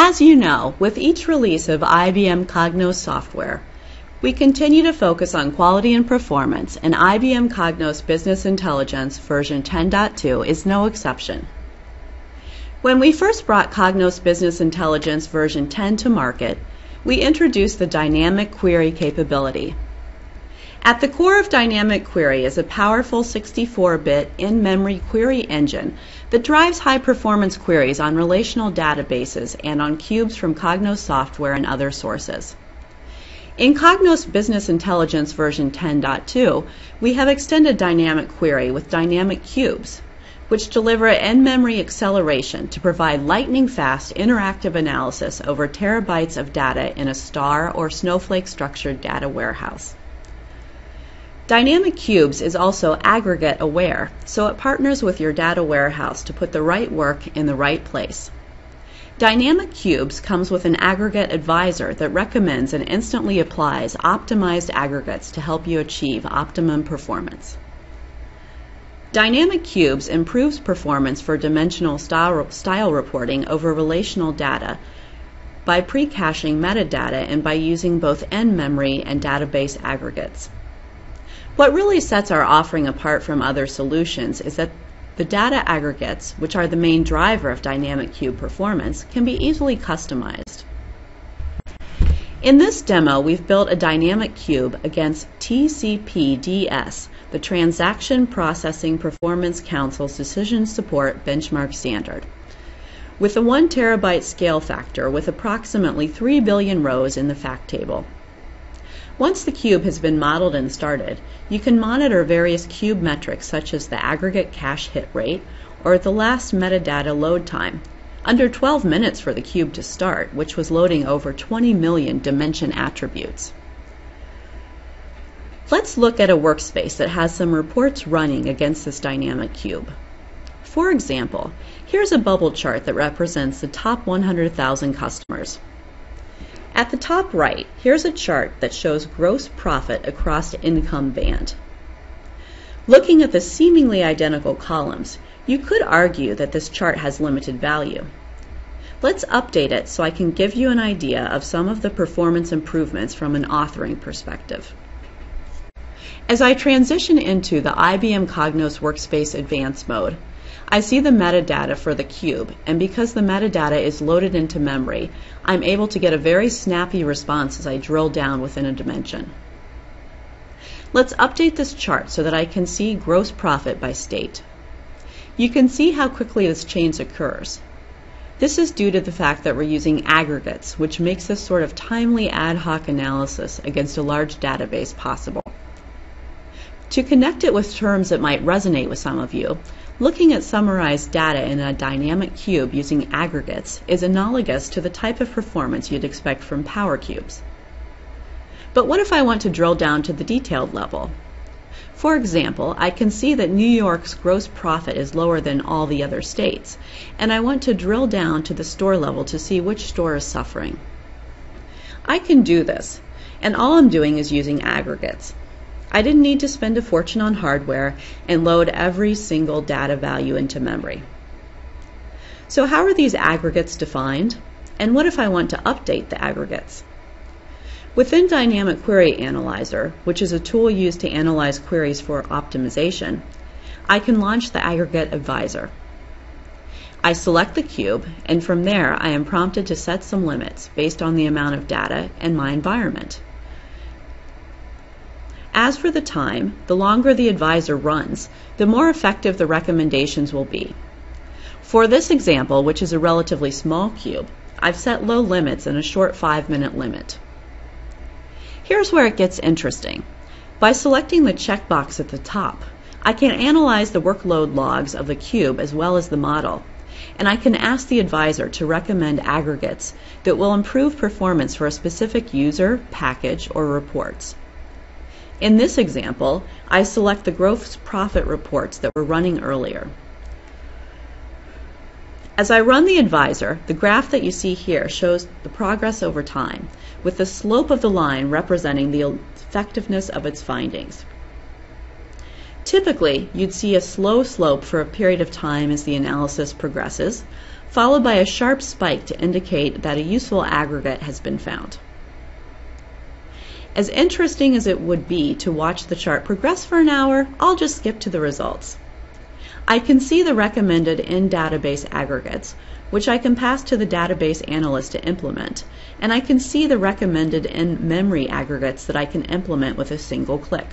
As you know, with each release of IBM Cognos software, we continue to focus on quality and performance, and IBM Cognos Business Intelligence version 10.2 is no exception. When we first brought Cognos Business Intelligence version 10 to market, we introduced the dynamic query capability. At the core of dynamic query is a powerful 64-bit in-memory query engine that drives high-performance queries on relational databases and on cubes from Cognos software and other sources. In Cognos Business Intelligence version 10.2, we have extended dynamic query with dynamic cubes, which deliver in-memory acceleration to provide lightning-fast interactive analysis over terabytes of data in a star or snowflake-structured data warehouse. Dynamic Cubes is also aggregate aware, so it partners with your data warehouse to put the right work in the right place. Dynamic Cubes comes with an aggregate advisor that recommends and instantly applies optimized aggregates to help you achieve optimum performance. Dynamic Cubes improves performance for dimensional style reporting over relational data by pre-caching metadata and by using both in-memory and database aggregates. What really sets our offering apart from other solutions is that the data aggregates, which are the main driver of dynamic cube performance, can be easily customized. In this demo, we've built a dynamic cube against TCP-DS, the Transaction Processing Performance Council's decision support benchmark standard, with a 1 terabyte scale factor with approximately 3 billion rows in the fact table. Once the cube has been modeled and started, you can monitor various cube metrics such as the aggregate cache hit rate or the last metadata load time, under 12 minutes for the cube to start, which was loading over 20 million dimension attributes. Let's look at a workspace that has some reports running against this dynamic cube. For example, here's a bubble chart that represents the top 100,000 customers. At the top right, here's a chart that shows gross profit across the income band. Looking at the seemingly identical columns, you could argue that this chart has limited value. Let's update it so I can give you an idea of some of the performance improvements from an authoring perspective. As I transition into the IBM Cognos Workspace Advanced mode, I see the metadata for the cube, and because the metadata is loaded into memory, I'm able to get a very snappy response as I drill down within a dimension. Let's update this chart so that I can see gross profit by state. You can see how quickly this change occurs. This is due to the fact that we're using aggregates, which makes this sort of timely ad hoc analysis against a large database possible. To connect it with terms that might resonate with some of you, looking at summarized data in a dynamic cube using aggregates is analogous to the type of performance you'd expect from power cubes. But what if I want to drill down to the detailed level? For example, I can see that New York's gross profit is lower than all the other states, and I want to drill down to the store level to see which store is suffering. I can do this, and all I'm doing is using aggregates. I didn't need to spend a fortune on hardware and load every single data value into memory. So how are these aggregates defined? And what if I want to update the aggregates? Within Dynamic Query Analyzer, which is a tool used to analyze queries for optimization, I can launch the Aggregate Advisor. I select the cube, and from there I am prompted to set some limits based on the amount of data and my environment. As for the time, the longer the advisor runs, the more effective the recommendations will be. For this example, which is a relatively small cube, I've set low limits and a short 5-minute limit. Here's where it gets interesting. By selecting the checkbox at the top, I can analyze the workload logs of the cube as well as the model, and I can ask the advisor to recommend aggregates that will improve performance for a specific user, package, or reports. In this example, I select the gross profit reports that were running earlier. As I run the advisor, the graph that you see here shows the progress over time, with the slope of the line representing the effectiveness of its findings. Typically, you'd see a slow slope for a period of time as the analysis progresses, followed by a sharp spike to indicate that a useful aggregate has been found. As interesting as it would be to watch the chart progress for an hour, I'll just skip to the results. I can see the recommended in-database aggregates, which I can pass to the database analyst to implement, and I can see the recommended in-memory aggregates that I can implement with a single click.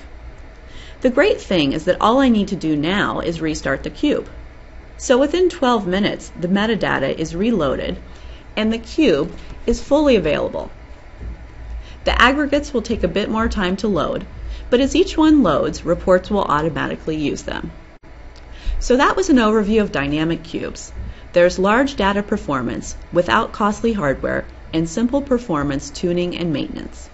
The great thing is that all I need to do now is restart the cube. So within 12 minutes, the metadata is reloaded and the cube is fully available. The aggregates will take a bit more time to load, but as each one loads, reports will automatically use them. So that was an overview of dynamic cubes. There's large data performance without costly hardware and simple performance tuning and maintenance.